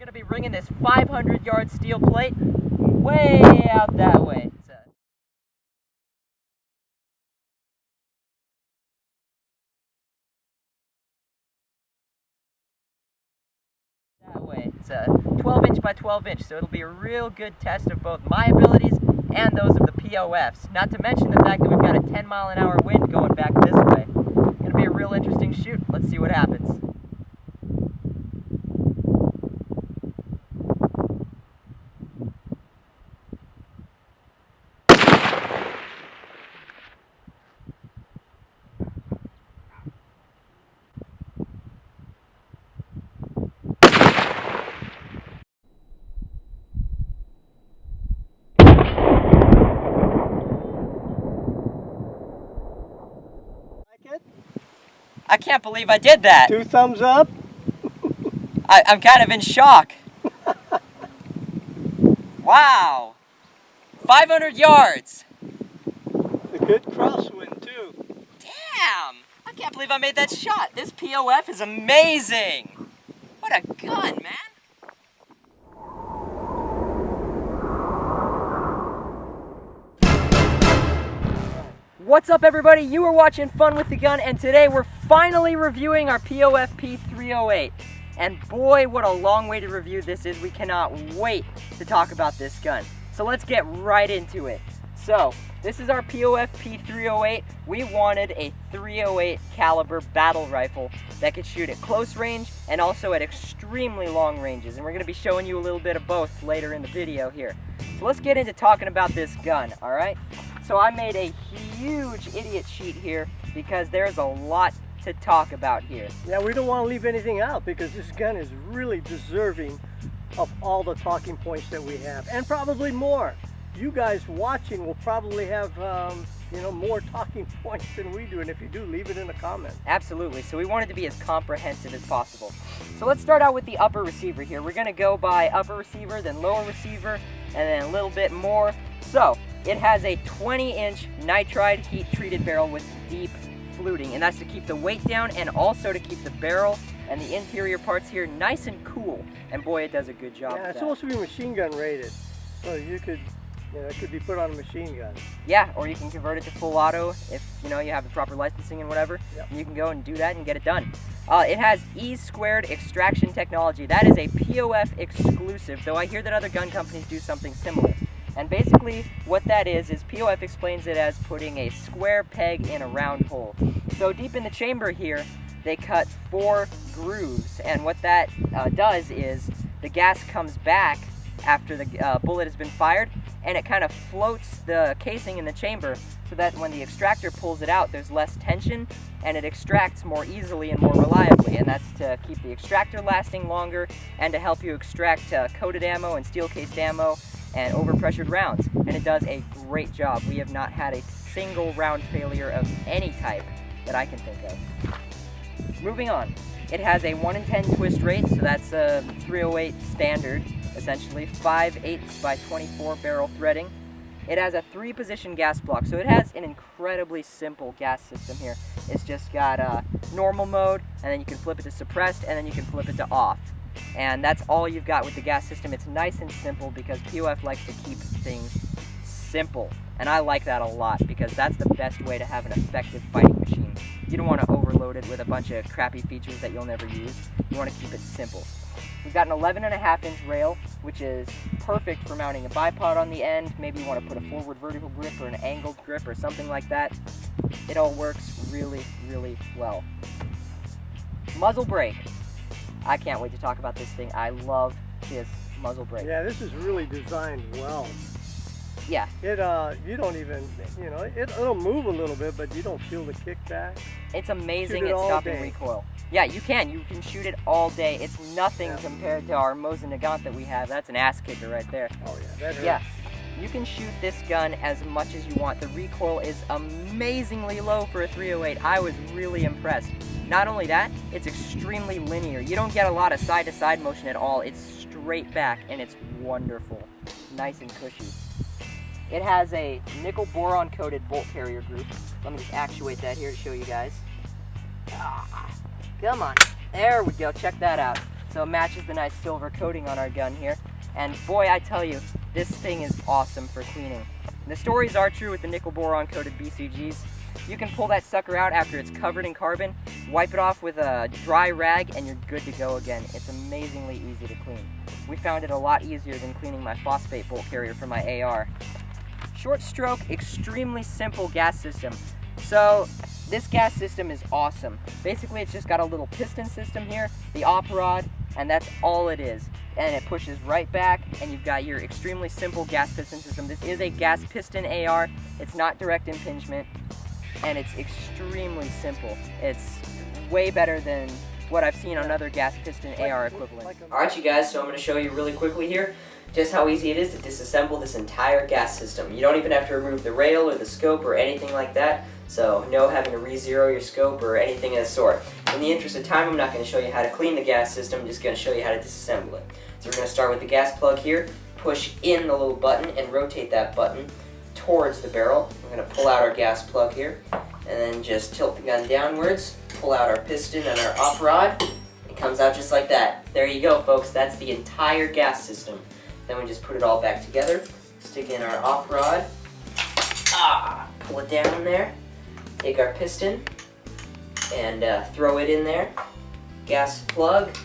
going to be ringing this 500-yard steel plate way out that way. It's a 12-inch by 12-inch, so it'll be a real good test of both my abilities and those of the POFs. Not to mention the fact that we've got a 10-mile-an-hour wind going back this way. It's going to be a real interesting shoot. Let's see what happens. I can't believe I did that. 2 thumbs up. I'm kind of in shock. Wow. 500 yards. A good crosswind too. Damn. I can't believe I made that shot. This POF is amazing. What a gun, man. What's up, everybody? You are watching Fun with the Gun, and today we're finally reviewing our POF P308. And boy, what a long way to review this is. We cannot wait to talk about this gun. So let's get right into it. So, this is our POF P308. We wanted a 308 caliber battle rifle that could shoot at close range and also at extremely long ranges. And we're going to be showing you a little bit of both later in the video here. So let's get into talking about this gun, alright? So I made a huge idiot sheet here because there's a lot to talk about here. Yeah, we don't want to leave anything out because this gun is really deserving of all the talking points that we have, and probably more. You guys watching will probably have more talking points than we do, and if you do, leave it in the comments. Absolutely. So we wanted to be as comprehensive as possible. So let's start out with the upper receiver here. We're going to go by upper receiver, then lower receiver, and then a little bit more. So it has a 20-inch nitride heat-treated barrel with deep fluting, and that's to keep the weight down and also to keep the barrel and the interior parts here nice and cool. And boy, it does a good job. Yeah, it's supposed to be machine gun rated, so you could, it could be put on a machine gun. Yeah, or you can convert it to full auto if you have the proper licensing and whatever. Yep. And you can go and do that and get it done. It has E-squared extraction technology. That is a POF exclusive, though I hear that other gun companies do something similar. And basically what that is POF explains it as putting a square peg in a round hole. So deep in the chamber here, they cut 4 grooves, and what that does is the gas comes back after the bullet has been fired, and it kind of floats the casing in the chamber so that when the extractor pulls it out, there's less tension and it extracts more easily and more reliably. And that's to keep the extractor lasting longer and to help you extract coated ammo and steel cased ammo and overpressured rounds. And it does a great job. We have not had a single round failure of any type that I can think of. Moving on, it has a 1 in 10 twist rate, so that's a 308 standard, essentially, 5/8 by 24 barrel threading. It has a 3-position gas block, so it has an incredibly simple gas system here. It's just got normal mode, and then you can flip it to suppressed, and then you can flip it to off. And that's all you've got with the gas system. It's nice and simple because POF likes to keep things simple. And I like that a lot because that's the best way to have an effective fighting machine. You don't want to overload it with a bunch of crappy features that you'll never use. You want to keep it simple. We've got an 11.5-inch rail, which is perfect for mounting a bipod on the end. Maybe you want to put a forward vertical grip or an angled grip or something like that. It all works really, really well. Muzzle brake. I can't wait to talk about this thing. I love this muzzle brake. Yeah, this is really designed well. Yeah. It you don't even, it'll move a little bit, but you don't feel the kickback. It's amazing at stopping recoil. Yeah, you can shoot it all day. It's nothing compared to our Mosin Nagant that we have. That's an ass kicker right there. Oh yeah, that hurts. Yeah, you can shoot this gun as much as you want. The recoil is amazingly low for a 308. I was really impressed. Not only that, it's extremely linear. You don't get a lot of side-to-side motion at all. It's straight back, and it's wonderful. Nice and cushy. It has a nickel boron coated bolt carrier group. Let me just actuate that here to show you guys. Come on. There we go. Check that out. so it matches the nice silver coating on our gun here. And boy, I tell you, this thing is awesome for cleaning. The stories are true with the nickel boron coated BCGs. You can pull that sucker out after it's covered in carbon, wipe it off with a dry rag, and you're good to go again. It's amazingly easy to clean. We found it a lot easier than cleaning my phosphate bolt carrier for my AR. Short stroke, extremely simple gas system. So this gas system is awesome. Basically, it's just got a little piston system here, the op rod, and that's all it is. And it pushes right back, and you've got your extremely simple gas piston system. This is a gas piston AR. It's not direct impingement, and it's extremely simple. It's way better than what I've seen on other gas piston AR equivalents. Alright you guys, so I'm going to show you really quickly here just how easy it is to disassemble this entire gas system. You don't even have to remove the rail or the scope or anything like that, so no having to re-zero your scope or anything of the sort. In the interest of time, I'm not going to show you how to clean the gas system, I'm just going to show you how to disassemble it. So we're going to start with the gas plug here, push in the little button and rotate that button towards the barrel. We're going to pull out our gas plug here, and then just tilt the gun downwards, pull out our piston and our op rod. It comes out just like that. There you go, folks, that's the entire gas system. Then we just put it all back together, stick in our op rod, pull it down there, take our piston, and throw it in there, gas plug,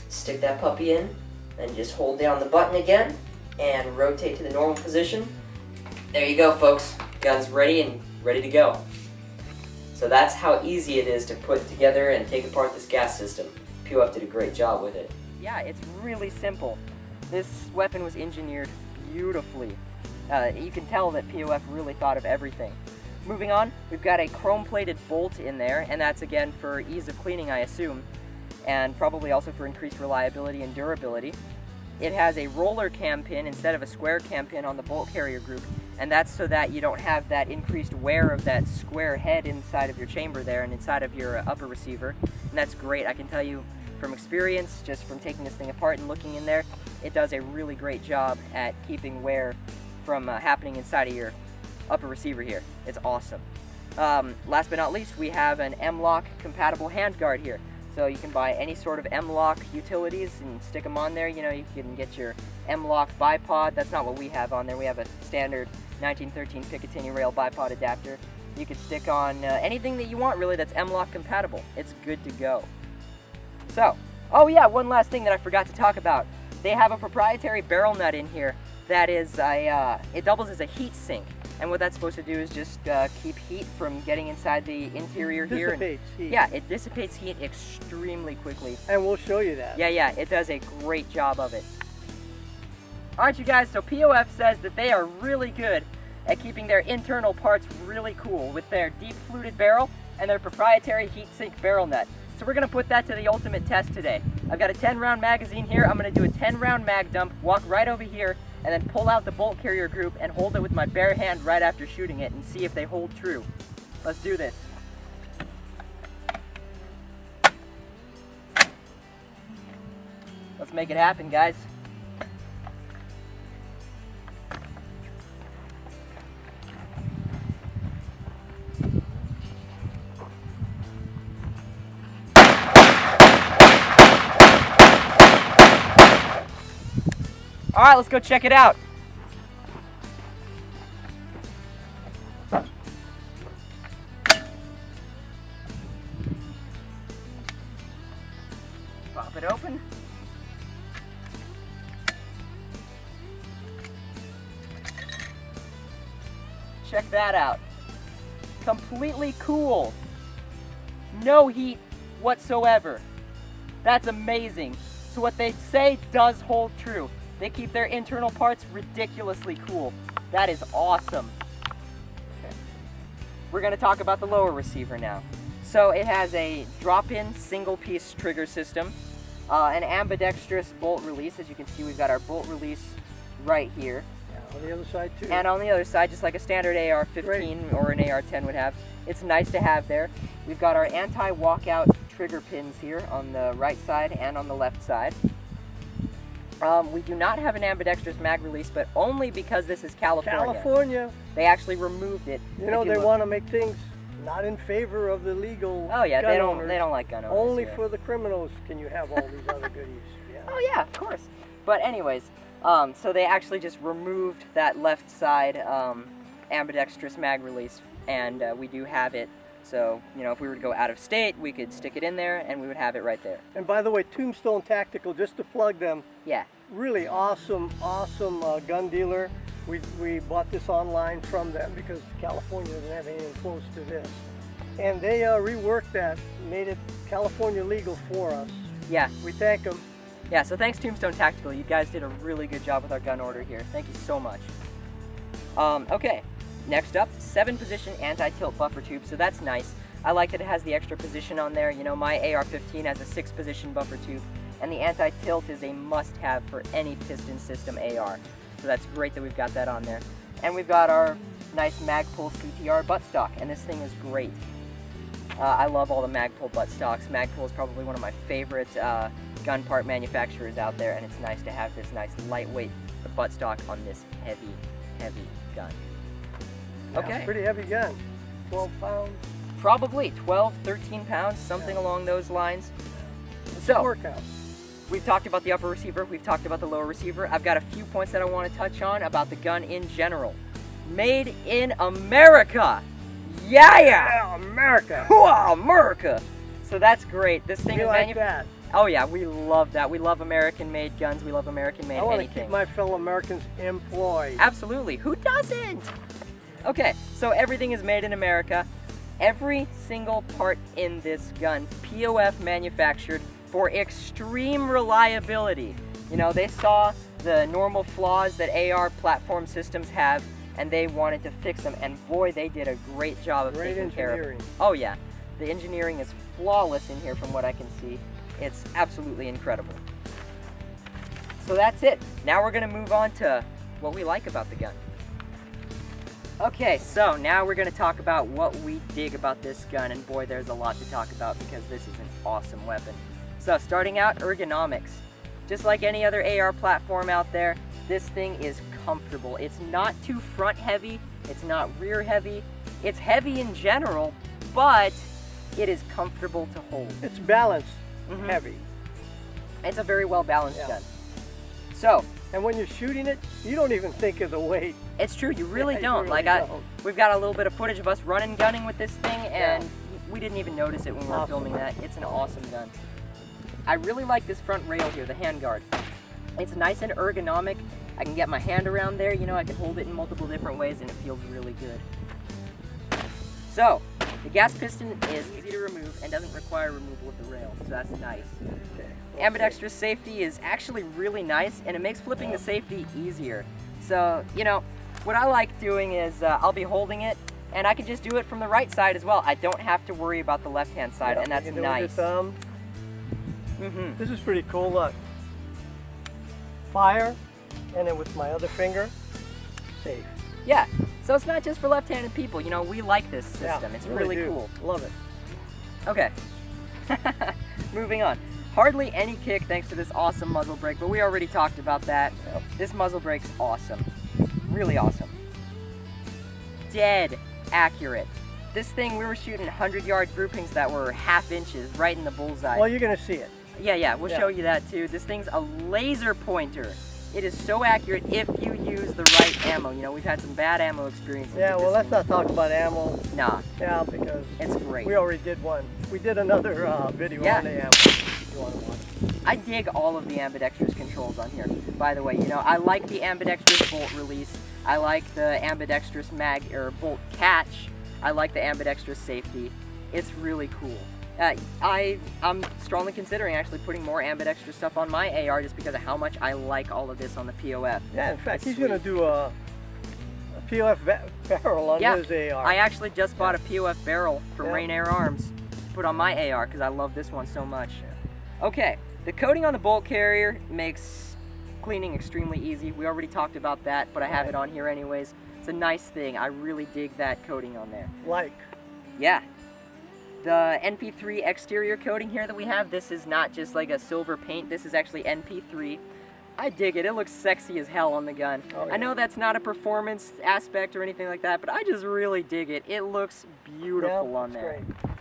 stick that puppy in, then just hold down the button again, and rotate to the normal position. There you go, folks, gun's ready and ready to go. So that's how easy it is to put together and take apart this gas system. POF did a great job with it. Yeah, it's really simple. This weapon was engineered beautifully. You can tell that POF really thought of everything. Moving on, we've got a chrome-plated bolt in there, and that's again for ease of cleaning, I assume, and probably also for increased reliability and durability. It has a roller cam pin instead of a square cam pin on the bolt carrier group, and that's so that you don't have that increased wear of that square head inside of your chamber there and inside of your upper receiver, and that's great. I can tell you from experience, just from taking this thing apart and looking in there, it does a really great job at keeping wear from happening inside of your upper receiver here. It's awesome. Last but not least, we have an M-LOK compatible handguard here. So you can buy any sort of M-LOK utilities and stick them on there. You know, you can get your M-LOK bipod. That's not what we have on there. We have a standard 1913 Picatinny rail bipod adapter. You can stick on anything that you want, really, that's M-LOK compatible. It's good to go. So, oh yeah, one last thing that I forgot to talk about. They have a proprietary barrel nut in here that is it doubles as a heat sink. And what that's supposed to do is just keep heat from getting inside the interior here. Dissipates heat. Yeah, it dissipates heat extremely quickly. And we'll show you that. Yeah, it does a great job of it. Alright you guys, so POF says that they are really good at keeping their internal parts really cool with their deep fluted barrel and their proprietary heat sink barrel nut. So we're going to put that to the ultimate test today. I've got a 10-round magazine here. I'm going to do a 10-round mag dump, walk right over here, and then pull out the bolt carrier group and hold it with my bare hand right after shooting it and see if they hold true. Let's do this. Let's make it happen, guys. All right, let's go check it out. Pop it open. Check that out. Completely cool. No heat whatsoever. That's amazing. So what they say does hold true. They keep their internal parts ridiculously cool. That is awesome. Okay. We're going to talk about the lower receiver now. So it has a drop-in single-piece trigger system, an ambidextrous bolt release. As you can see, we've got our bolt release right here. Yeah, on the other side too. And on the other side, just like a standard AR-15 or an AR-10 would have. It's nice to have there. We've got our anti-walkout trigger pins here on the right side and on the left side. We do not have an ambidextrous mag release, but only because this is California. California. They actually removed it. You know, they want to make things not in favor of the legal Oh yeah, gun they don't owners. like gun owners. Only here. for the criminals can you have all these other goodies. Yeah. Oh yeah, of course. But anyways, so they actually just removed that left side ambidextrous mag release, and we do have it. So, you know, if we were to go out of state, we could stick it in there and we would have it right there. And by the way, Tombstone Tactical, just to plug them, Yeah. really awesome gun dealer. We bought this online from them because California doesn't have anything close to this. And they reworked that, made it California legal for us. Yeah. We thank them. Yeah, so thanks Tombstone Tactical. You guys did a really good job with our gun order here. Thank you so much. Okay, next up, 7-position anti-tilt buffer tube. So that's nice. I like that it has the extra position on there. You know, my AR-15 has a 6-position buffer tube, and the anti-tilt is a must-have for any piston system AR. So that's great that we've got that on there. And we've got our nice Magpul CTR buttstock, and this thing is great. I love all the Magpul buttstocks. Magpul is probably one of my favorite gun part manufacturers out there, and it's nice to have this nice lightweight buttstock on this heavy gun. Yeah, Okay. pretty heavy gun. 12 pounds. Probably 12, 13 pounds, something along those lines. So, Workout. we've talked about the upper receiver, we've talked about the lower receiver. I've got a few points that I want to touch on about the gun in general. Made in America! Yeah! Yeah, America. Wow, America! So that's great. This thing We is like that. Oh yeah, we love that. We love American-made guns. We love American-made I want to anything. keep my fellow Americans employed. Absolutely. Who doesn't? Okay, so everything is made in America. Every single part in this gun, POF manufactured for extreme reliability. You know, they saw the normal flaws that AR platform systems have, and they wanted to fix them. And boy, they did a great job of Great taking care of engineering. it. Oh yeah, the engineering is flawless in here from what I can see. It's absolutely incredible. So that's it. Now we're gonna move on to what we like about the gun. Okay, so now we're gonna talk about what we dig about this gun, and boy, there's a lot to talk about because this is an awesome weapon. So starting out, ergonomics. Just like any other AR platform out there, this thing is comfortable. It's not too front heavy, it's not rear heavy, it's heavy in general, but it is comfortable to hold. It's balanced, Mhm. heavy. It's a very well balanced Yeah. gun. So, And when you're shooting it, you don't even think of the weight. it's true, you really Yeah, you don't. really Like, don't. we've got a little bit of footage of us running gunning with this thing, and Yeah. we didn't even notice it when we were Awesome. filming that. It's an awesome gun. I really like this front rail here, the handguard. It's nice and ergonomic. I can get my hand around there, you know, I can hold it in multiple different ways, and it feels really good. So, the gas piston is easy to remove and doesn't require removal of the rail, so that's nice. Ambidextrous Safety is actually really nice, and it makes flipping the safety easier. So, you know, what I like doing is I'll be holding it, and I can just do it from the right side as well. I don't have to worry about the left-hand side, Yeah, and that's you can do it with nice. your thumb. Mm-hmm. This is pretty cool, look. Fire, and then with my other finger, safe. Yeah, so it's not just for left-handed people. You know, we like this system. Yeah, It's really do. cool. Love it. Okay, moving on. Hardly any kick thanks to this awesome muzzle brake, but we already talked about that. Yep. This muzzle brake's awesome. Really awesome. Dead accurate. This thing, we were shooting 100-yard groupings that were half inches right in the bullseye. Well, you're gonna see it. Yeah, we'll Yeah. show you that too. This thing's a laser pointer. It is so accurate if you use the right ammo. You know, we've had some bad ammo experiences. Yeah, with well, this let's not talk about ammo. Nah, Yeah, because it's great. we already did one. We did another video Yeah. on the ammo. If you want to watch it. I dig all of the ambidextrous controls on here. By the way, you know, I like the ambidextrous bolt release. I like the ambidextrous mag or bolt catch. I like the ambidextrous safety. It's really cool. I'm strongly considering actually putting more ambidextrous stuff on my AR just because of how much I like all of this on the POF. Yeah, in fact, It's he's gonna do a POF barrel on Yeah, his AR. I actually just bought a POF barrel from Yeah. Rain Air Arms to put on my AR because I love this one so much. Okay, the coating on the bolt carrier makes cleaning extremely easy. We already talked about that, but I have it on here anyways. It's a nice thing. I really dig that coating on there. Like, Yeah. The NP3 exterior coating here that we have, this is not just like a silver paint. This is actually NP3. I dig it. It looks sexy as hell on the gun. Oh, yeah. I know that's not a performance aspect or anything like that, but I just really dig it. It looks beautiful on there. Great.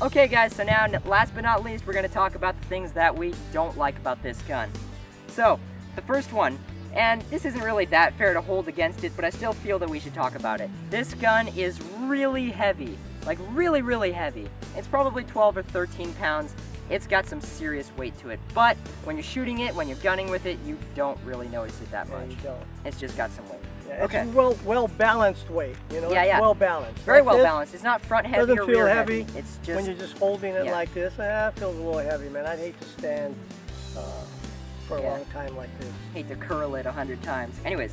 Okay guys, so now last but not least, we're going to talk about the things that we don't like about this gun. So, the first one, and this isn't really that fair to hold against it, but I still feel that we should talk about it. This gun is really heavy, like really, really heavy. It's probably 12 or 13 pounds. It's got some serious weight to it, but when you're shooting it, when you're gunning with it, you don't really notice it that much. You don't. It's just got some weight. Yeah, okay. It's well balanced weight, you know. Yeah, it's yeah. well balanced. Very Like well this, balanced. It's not front heavy doesn't or feel rear heavy. It's just when you're just holding it yeah. like this. It feels a little heavy, man. I'd hate to stand for a Yeah. long time like this. hate to curl it 100 times. Anyways,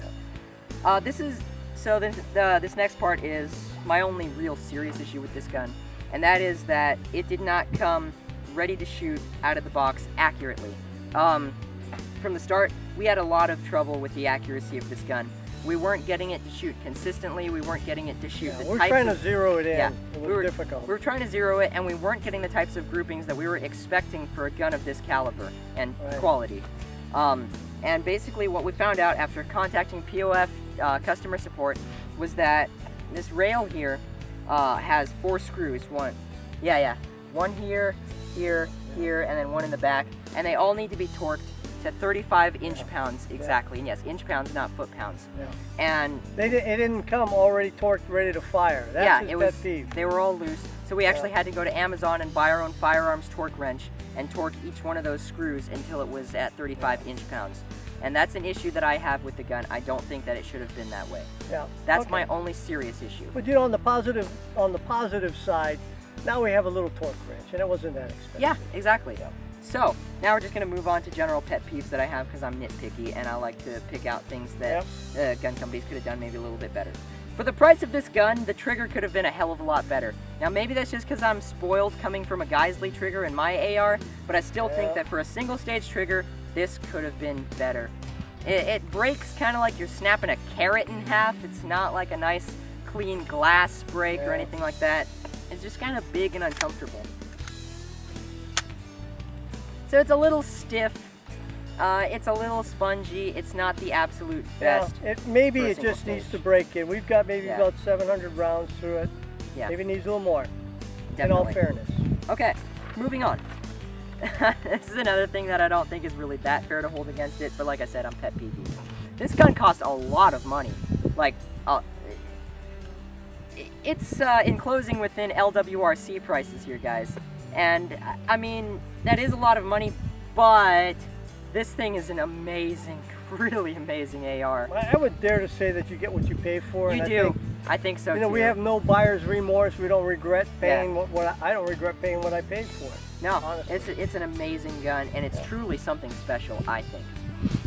this next part is my only real serious issue with this gun, and that is that it did not come ready to shoot out of the box accurately. From the start, we had a lot of trouble with the accuracy of this gun. We weren't getting it to shoot consistently. We weren't getting it to shoot the we're types trying of, to zero it in. Yeah, It was difficult. We were trying to zero it, and we weren't getting the types of groupings that we were expecting for a gun of this caliber and Right. quality. And basically what we found out after contacting POF customer support was that this rail here has 4 screws. One here, here, and then one in the back. And they all need to be torqued to 35 inch-pounds exactly. And yes, inch-pounds, not foot-pounds. Yeah. And It didn't come already torqued, ready to fire. That's yeah, his it was. pet peeve. They were all loose, so we actually had to go to Amazon and buy our own firearms torque wrench and torque each one of those screws until it was at 35 inch-pounds. And that's an issue that I have with the gun. I don't think that it should have been that way. Yeah. That's Okay. my only serious issue. But you know, on the positive side, now we have a little torque wrench, and it wasn't that expensive. Yeah, exactly. So now we're just going to move on to general pet peeves that I have because I'm nitpicky and I like to pick out things that gun companies could have done maybe a little bit better. For the price of this gun, the trigger could have been a hell of a lot better. Now maybe that's just because I'm spoiled coming from a Geisley trigger in my AR, but I still think that for a single stage trigger, this could have been better. It breaks kind of like you're snapping a carrot in half. It's not like a nice clean glass break or anything like that. It's just kind of big and uncomfortable. So it's a little stiff. It's a little spongy. It's not the absolute best. Maybe for a it single just needs stage. to break in. We've got maybe about 700 rounds through it. Yeah. Maybe it needs a little more. Definitely. In all fairness. Okay, moving on. This is another thing that I don't think is really that fair to hold against it, but like I said, I'm pet peeve. This gun costs a lot of money. Like, it's enclosing within LWRC prices here, guys. And, I mean, that is a lot of money, but this thing is an amazing, really amazing AR. I would dare to say that you get what you pay for. You and do. I think so, you know, too. we have no buyer's remorse. We don't regret paying I don't regret paying what I paid for it. No, honestly. it's an amazing gun, and it's truly something special, I think.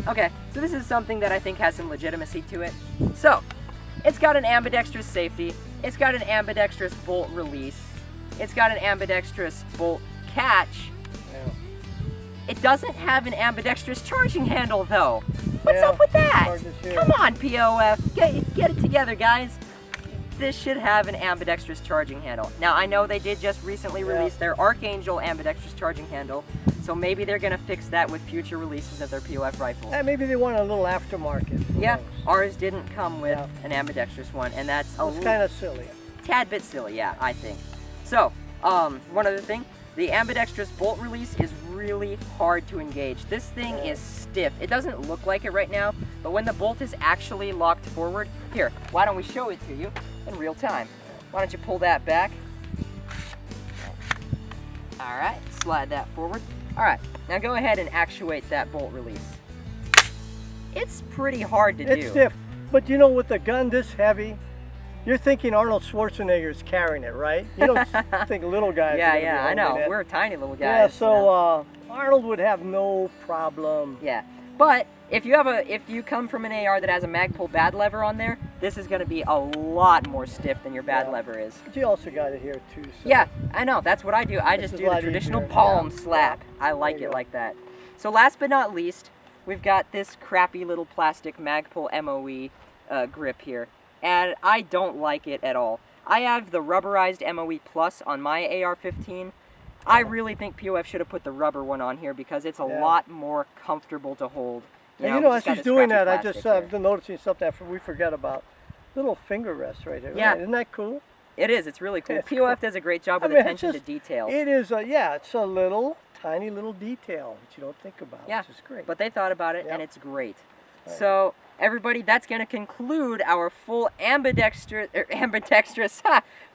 Okay, so this is something that I think has some legitimacy to it. So, it's got an ambidextrous safety, it's got an ambidextrous bolt release, it's got an ambidextrous bolt catch. Yeah. It doesn't have an ambidextrous charging handle, though. What's Yeah, up with that? charges here. Come on, POF, get it together, guys. This should have an ambidextrous charging handle. Now, I know they did just recently release their Archangel ambidextrous charging handle, so maybe they're going to fix that with future releases of their POF rifles. And maybe they want a little aftermarket. Who Yeah, knows? ours didn't come with an ambidextrous one, and that's a It's kind of silly. tad bit silly, yeah, I think. So, one other thing, the ambidextrous bolt release is really hard to engage. This thing is stiff. It doesn't look like it right now, but when the bolt is actually locked forward, here, why don't we show it to you in real time? Why don't you pull that back? All right, slide that forward. All right, now go ahead and actuate that bolt release. It's pretty hard to do. It's stiff. But you know, with a gun this heavy, you're thinking Arnold Schwarzenegger's carrying it, right? You don't think little guys are Yeah, gonna be I know. holding it. We're tiny little guys. Yeah, so you know. Arnold would have no problem. Yeah, but if you come from an AR that has a Magpul bad lever on there, this is going to be a lot more stiff than your bad lever is. But you also got it here too. So. Yeah, I know. That's what I do. I This just is do a the lot traditional easier. palm Yeah. slap. I like There you it go. like that. So last but not least, we've got this crappy little plastic Magpul MOE grip here, and I don't like it at all. I have the rubberized MOE Plus on my AR-15, I really think POF should have put the rubber one on here because it's a lot more comfortable to hold. And as he's doing that, I just been noticing something we forget about. Little finger rest right here. Yeah. Isn't that cool? It is. It's really cool. It's POF cool. does a great job with attention to detail. It is, it's a little, tiny little detail that you don't think about, which is great. But they thought about it, and it's great. So, everybody, that's going to conclude our full ambidextrous,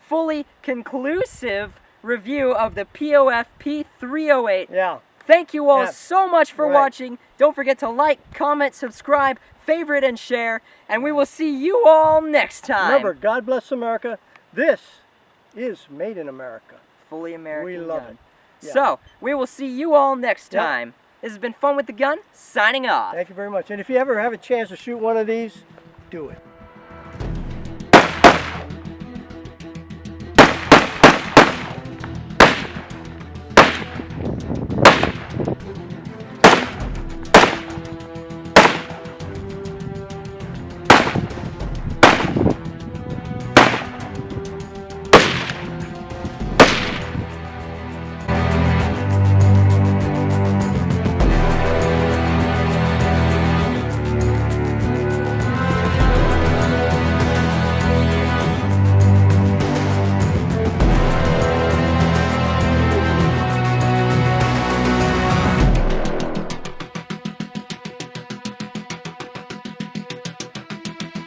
fully conclusive review of the POF P308. Yeah. Thank you all so much for watching. Don't forget to like, comment, subscribe, favorite, and share. And we will see you all next time. Remember, God bless America. This is made in America. Fully American. We love it. Yeah. So, we will see you all next time. This has been Fun with the Gun, signing off. Thank you very much. And if you ever have a chance to shoot one of these, do it.